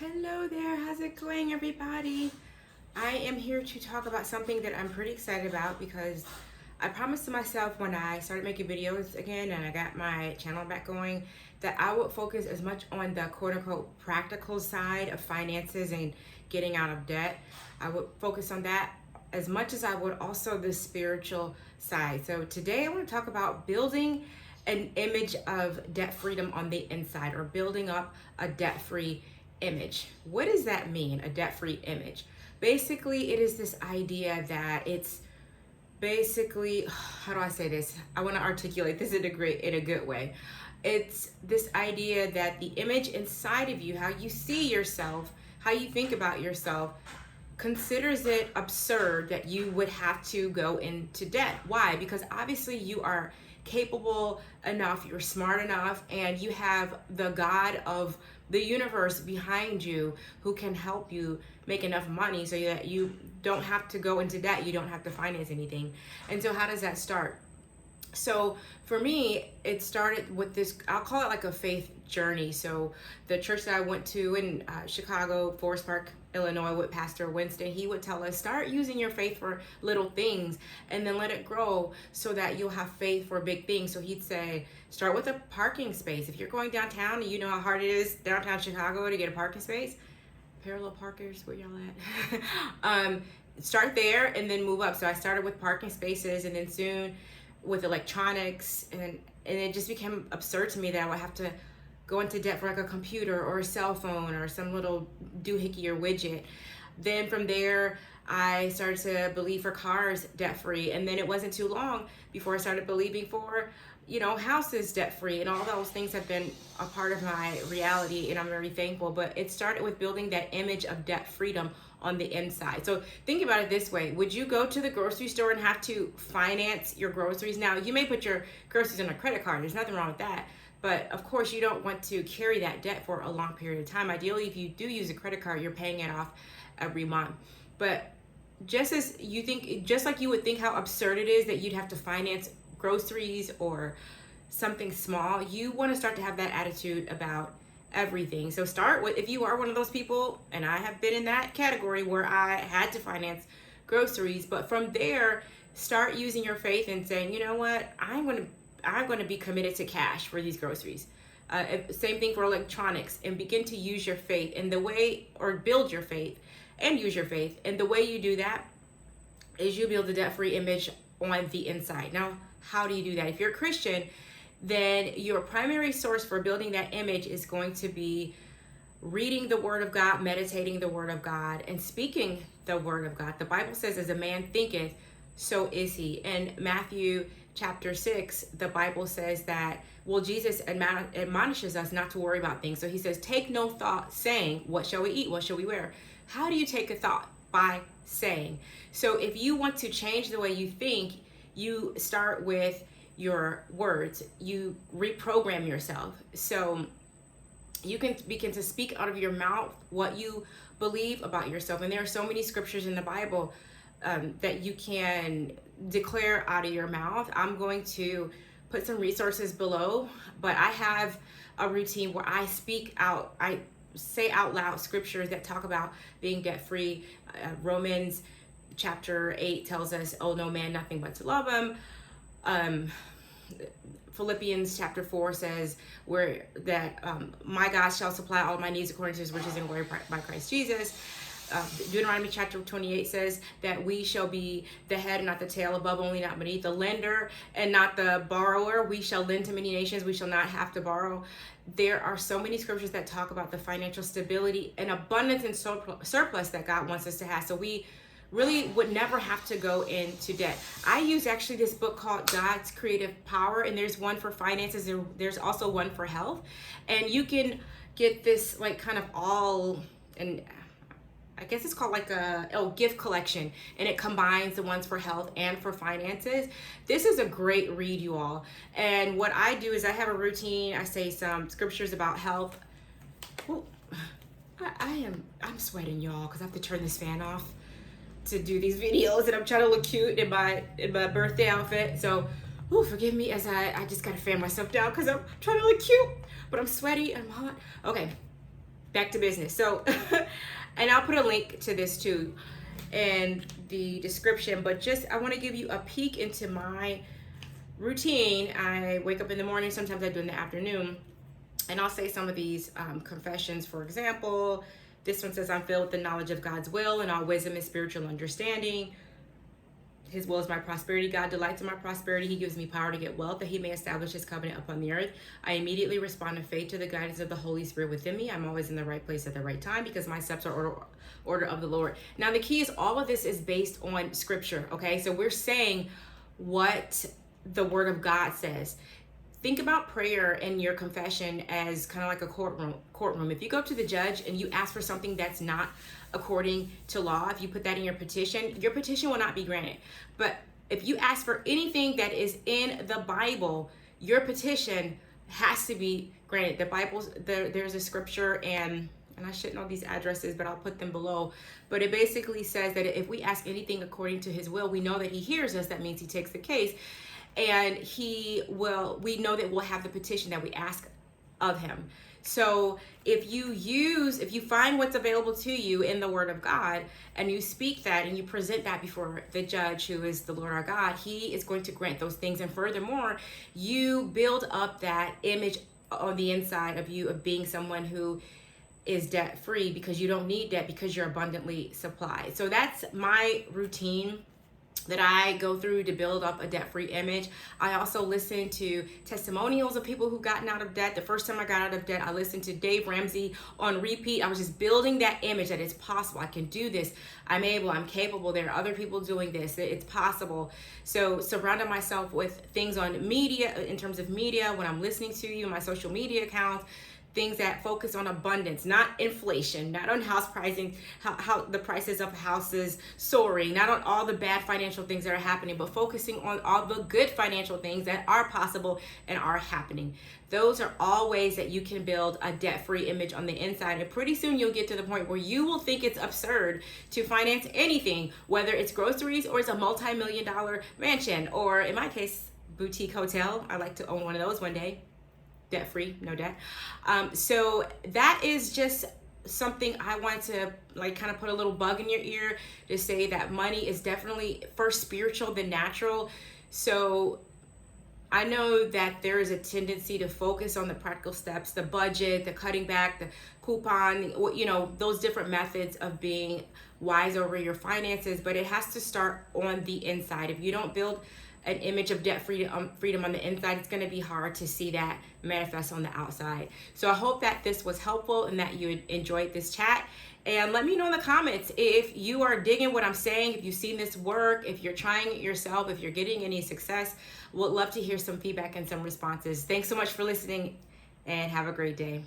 Hello there, how's it going, everybody? I am here to talk about something that I'm pretty excited about because I promised to myself when I started making videos again and I got my channel back going that I would focus as much on the quote unquote practical side of finances and getting out of debt. I would focus on that as much as I would also the spiritual side. So today I want to talk about building an image of debt freedom on the inside, or building up a debt free image. What does that mean, a debt free image? Basically, it is this idea that it's basically, how do I say this? I want to articulate this in a good way. It's this idea that the image inside of you, how you see yourself, how you think about yourself, considers it absurd that you would have to go into debt. Why? Because obviously you are capable enough, you're smart enough, and you have the God of the universe behind you who can help you make enough money so that you don't have to go into debt, you don't have to finance anything. And so how does that start? So for me, it started with this, I'll call it like a faith journey. So the church that I went to in Chicago, Forest Park, Illinois, with Pastor Winston, he would tell us, start using your faith for little things and then let it grow so that you'll have faith for big things. So he'd say, start with a parking space. If you're going downtown and you know how hard it is downtown Chicago to get a parking space, parallel parkers, where y'all at? Start there and then move up. So I started with parking spaces, and then soon with electronics, and it just became absurd to me that I would have to go into debt for like a computer or a cell phone or some little doohickey or widget. Then from there, I started to believe for cars debt free, and then it wasn't too long before I started believing for, houses debt free, and all those things have been a part of my reality, and I'm very thankful. But it started with building that image of debt freedom on the inside. So think about it this way. Would you go to the grocery store and have to finance your groceries? Now, you may put your groceries on a credit card. There's nothing wrong with that. But of course, you don't want to carry that debt for a long period of time. Ideally, if you do use a credit card, you're paying it off every month. But just like you would think how absurd it is that you'd have to finance groceries or something small, you want to start to have that attitude about everything. So start with, if you are one of those people, and I have been in that category where I had to finance groceries, but from there, start using your faith and saying, you know what, I'm going to be committed to cash for these groceries. Same thing for electronics, and begin to use your faith in the way, or build your faith and use your faith. And the way you do that is you build a debt-free image on the inside. Now, how do you do that? If you're a Christian, then your primary source for building that image is going to be reading the Word of God, meditating the Word of God, and speaking the Word of God. The Bible says, as a man thinketh, so is he. In Matthew chapter 6, the Bible says that, Jesus admonishes us not to worry about things. So he says, take no thought, saying, what shall we eat? What shall we wear? How do you take a thought? By saying. So if you want to change the way you think, you start with your words. You reprogram yourself. So you can begin to speak out of your mouth what you believe about yourself. And there are so many scriptures in the Bible that you can declare out of your mouth. I'm going to put some resources below, but I have a routine where I speak out, I say out loud scriptures that talk about being debt free. Romans chapter 8 tells us, owe no man nothing but to love him. Philippians chapter 4 says my God shall supply all my needs according to his riches and glory by Christ Jesus. Deuteronomy chapter 28 says that we shall be the head and not the tail, above only not beneath, the lender and not the borrower. We shall lend to many nations, we shall not have to borrow. There are so many scriptures that talk about the financial stability and abundance and surplus that God wants us to have. So we really would never have to go into debt. I use actually this book called God's Creative Power, and there's one for finances, and there's also one for health. And you can get this like kind of all, and I guess it's called like a gift collection, and it combines the ones for health and for finances. This is a great read, you all. And what I do is I have a routine. I say some scriptures about health. Ooh, I'm sweating, y'all, because I have to turn this fan off to do these videos, and I'm trying to look cute in my birthday outfit. So forgive me as I just gotta fan myself down because I'm trying to look cute, but I'm sweaty and I'm hot. Okay, back to business. So, and I'll put a link to this too in the description, but just I want to give you a peek into my routine. I wake up in the morning, sometimes I do in the afternoon, and I'll say some of these confessions. For example, this one says, I'm filled with the knowledge of God's will and all wisdom and spiritual understanding. His will is my prosperity. God delights in my prosperity. He gives me power to get wealth, that he may establish his covenant upon the earth. I immediately respond in faith to the guidance of the Holy Spirit within me. I'm always in the right place at the right time because my steps are order of the Lord. Now, the key is all of this is based on scripture, okay? So we're saying what the word of God says. Think about prayer and your confession as kind of like a courtroom. If you go to the judge and you ask for something that's not according to law, if you put that in your petition will not be granted. But if you ask for anything that is in the Bible, your petition has to be granted. The Bible's there's a scripture, and I shouldn't know these addresses, but I'll put them below. But it basically says that if we ask anything according to his will, we know that he hears us. That means he takes the case. And we know that we'll have the petition that we ask of him. So if you find what's available to you in the word of God and you speak that and you present that before the judge, who is the Lord our God, he is going to grant those things. And furthermore, you build up that image on the inside of you of being someone who is debt free, because you don't need debt because you're abundantly supplied. So that's my routine that I go through to build up a debt-free image. I also listen to testimonials of people who've gotten out of debt. The first time I got out of debt, I listened to Dave Ramsey on repeat. I was just building that image that it's possible. I can do this. I'm able. I'm capable. There are other people doing this. It's possible. So surrounding myself with things on media, in terms of media, when I'm listening to you, my social media accounts, things that focus on abundance, not inflation, not on house pricing, how the prices of houses soaring, not on all the bad financial things that are happening, but focusing on all the good financial things that are possible and are happening. Those are all ways that you can build a debt-free image on the inside. And pretty soon you'll get to the point where you will think it's absurd to finance anything, whether it's groceries or it's a multi-million-dollar mansion, or in my case, boutique hotel. I like to own one of those one day. Debt-free, no debt. So that is just something I want to kind of put a little bug in your ear to say that money is definitely first spiritual than natural. So I know that there is a tendency to focus on the practical steps, the budget, the cutting back, the coupon, those different methods of being wise over your finances, but it has to start on the inside. If you don't build an image of debt freedom on the inside, it's going to be hard to see that manifest on the outside. So I hope that this was helpful and that you enjoyed this chat. And let me know in the comments if you are digging what I'm saying, if you've seen this work, if you're trying it yourself, if you're getting any success. Would love to hear some feedback and some responses. Thanks so much for listening, and have a great day.